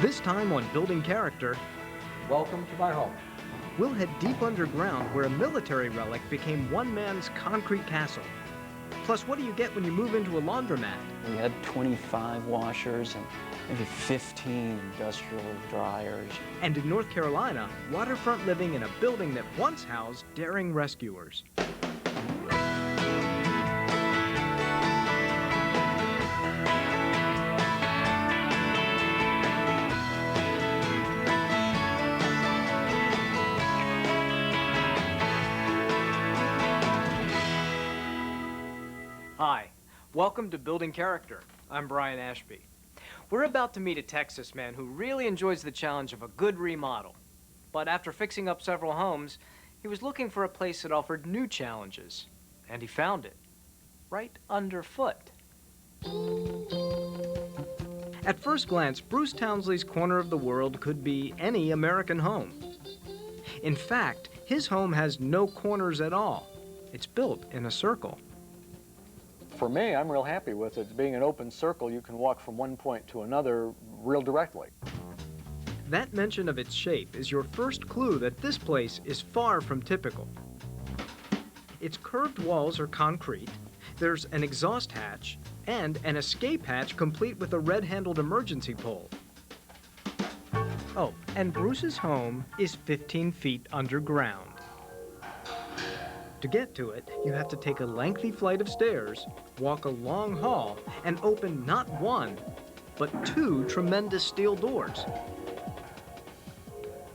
This time on Building Character, Welcome to my home. we'll head deep underground where a military relic became one man's concrete castle. Plus, what do you get when you move into a laundromat? We had 25 washers and maybe 15 industrial dryers. And in North Carolina, waterfront living in a building that once housed daring rescuers. Hi, welcome to Building Character. I'm Brian Ashby. We're about to meet a Texas man who really enjoys the challenge of a good remodel. But after fixing up several homes, he was looking for a place that offered new challenges. And he found it, right underfoot. At first glance, Bruce Townsley's corner of the world could be any American home. In fact, his home has no corners at all. It's built in a circle. For me, I'm real happy with it. Being an open circle, you can walk from one point to another real directly. That mention of its shape is your first clue that this place is far from typical. Its curved walls are concrete, there's an exhaust hatch, and an escape hatch complete with a red-handled emergency pole. Oh, and Bruce's home is 15 feet underground. To get to it, you have to take a lengthy flight of stairs, walk a long hall, and open not one, but two tremendous steel doors.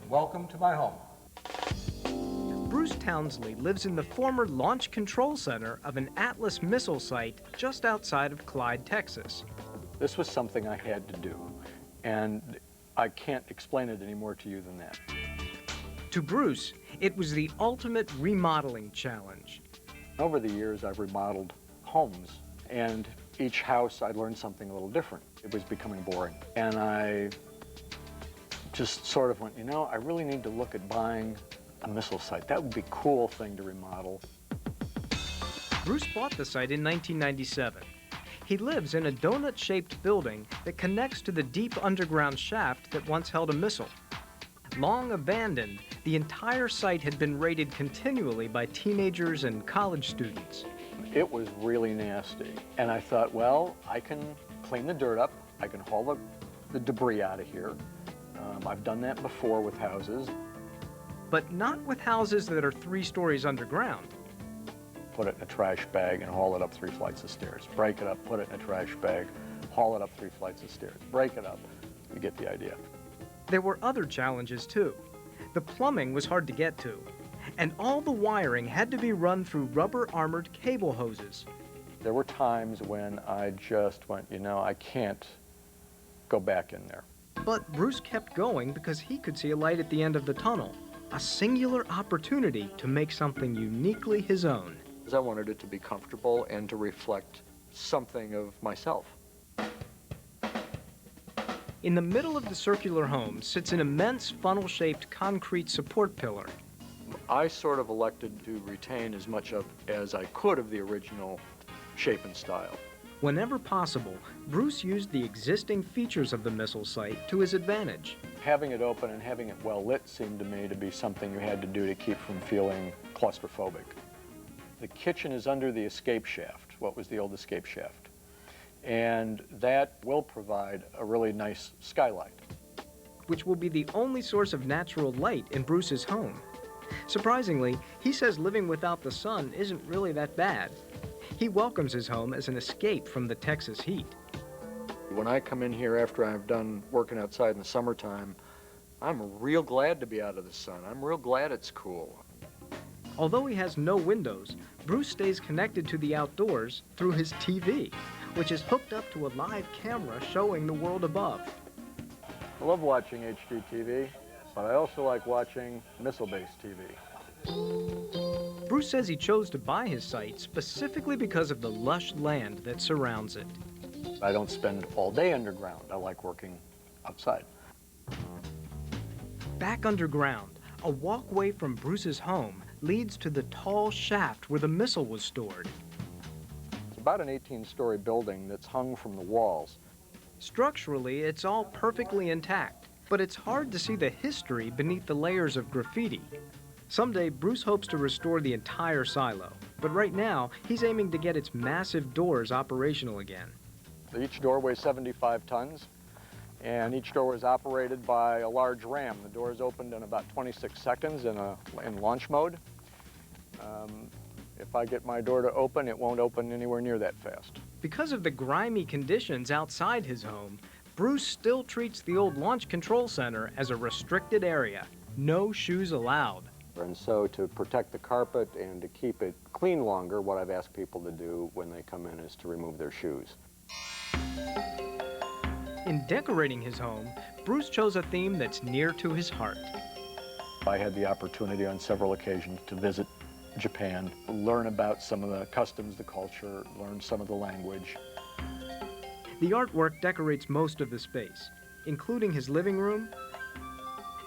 Welcome to my home. Bruce Townsley lives in the former Launch Control Center of an Atlas missile site just outside of Clyde, Texas. This was something I had to do, and I can't explain it any more to you than that. To Bruce, it was the ultimate remodeling challenge. Over the years, I've remodeled homes, and each house I learned something a little different. It was becoming boring, and I just sort of went, I really need to look at buying a missile site. That would be a cool thing to remodel. Bruce bought the site in 1997. He lives in a donut-shaped building that connects to the deep underground shaft that once held a missile. Long abandoned, the entire site had been raided continually by teenagers and college students. It was really nasty, and I thought, well, I can clean the dirt up, I can haul the debris out of here. I've done that before with houses. But not with houses that are 3 stories underground. Put it in a trash bag and haul it up 3 flights of stairs. Break it up, put it in a trash bag, haul it up 3 flights of stairs. Break it up. You get the idea. There were other challenges too. The plumbing was hard to get to, and all the wiring had to be run through rubber-armored cable hoses. There were times when I just went, I can't go back in there. But Bruce kept going because he could see a light at the end of the tunnel, a singular opportunity to make something uniquely his own. I wanted it to be comfortable and to reflect something of myself. In the middle of the circular home sits an immense funnel-shaped concrete support pillar. I sort of elected to retain as much as I could of the original shape and style. Whenever possible, Bruce used the existing features of the missile site to his advantage. Having it open and having it well lit seemed to me to be something you had to do to keep from feeling claustrophobic. The kitchen is under the escape shaft, what was the old escape shaft. And that will provide a really nice skylight. Which will be the only source of natural light in Bruce's home. Surprisingly, he says living without the sun isn't really that bad. He welcomes his home as an escape from the Texas heat. When I come in here after I've done working outside in the summertime, I'm real glad to be out of the sun. I'm real glad it's cool. Although he has no windows, Bruce stays connected to the outdoors through his TV, which is hooked up to a live camera showing the world above. I love watching HGTV, but I also like watching missile-based TV. Bruce says he chose to buy his site specifically because of the lush land that surrounds it. I don't spend all day underground. I like working outside. Back underground, a walkway from Bruce's home leads to the tall shaft where the missile was stored. It's about an 18-story building that's hung from the walls. Structurally, it's all perfectly intact, but it's hard to see the history beneath the layers of graffiti. Someday, Bruce hopes to restore the entire silo, but right now, he's aiming to get its massive doors operational again. Each door weighs 75 tons, and each door is operated by a large ram. The door is opened in about 26 seconds in launch mode. If I get my door to open, it won't open anywhere near that fast. Because of the grimy conditions outside his home, Bruce still treats the old launch control center as a restricted area. No shoes allowed. And so to protect the carpet and to keep it clean longer, what I've asked people to do when they come in is to remove their shoes. In decorating his home, Bruce chose a theme that's near to his heart. I had the opportunity on several occasions to visit Japan, learn about some of the customs, the culture, learn some of the language. The artwork decorates most of the space, including his living room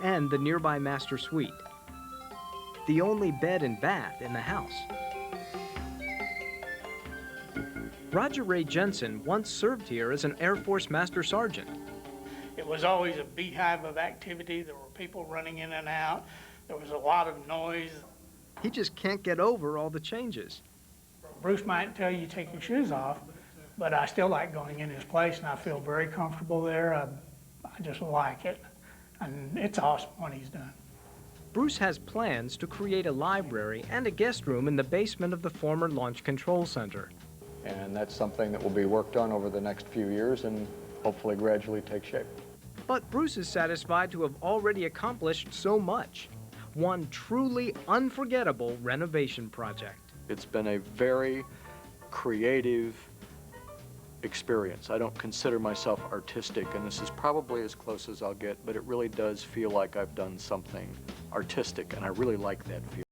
and the nearby master suite, the only bed and bath in the house. Roger Ray Jensen once served here as an Air Force Master Sergeant. It was always a beehive of activity. There were people running in and out. There was a lot of noise. He just can't get over all the changes. Bruce might tell you take your shoes off, but I still like going in his place, and I feel very comfortable there. I just like it, and it's awesome what he's done. Bruce has plans to create a library and a guest room in the basement of the former Launch Control Center. And that's something that will be worked on over the next few years and hopefully gradually take shape. But Bruce is satisfied to have already accomplished so much. One truly unforgettable renovation project. It's been a very creative experience. I don't consider myself artistic, and this is probably as close as I'll get, but it really does feel like I've done something artistic, and I really like that feeling.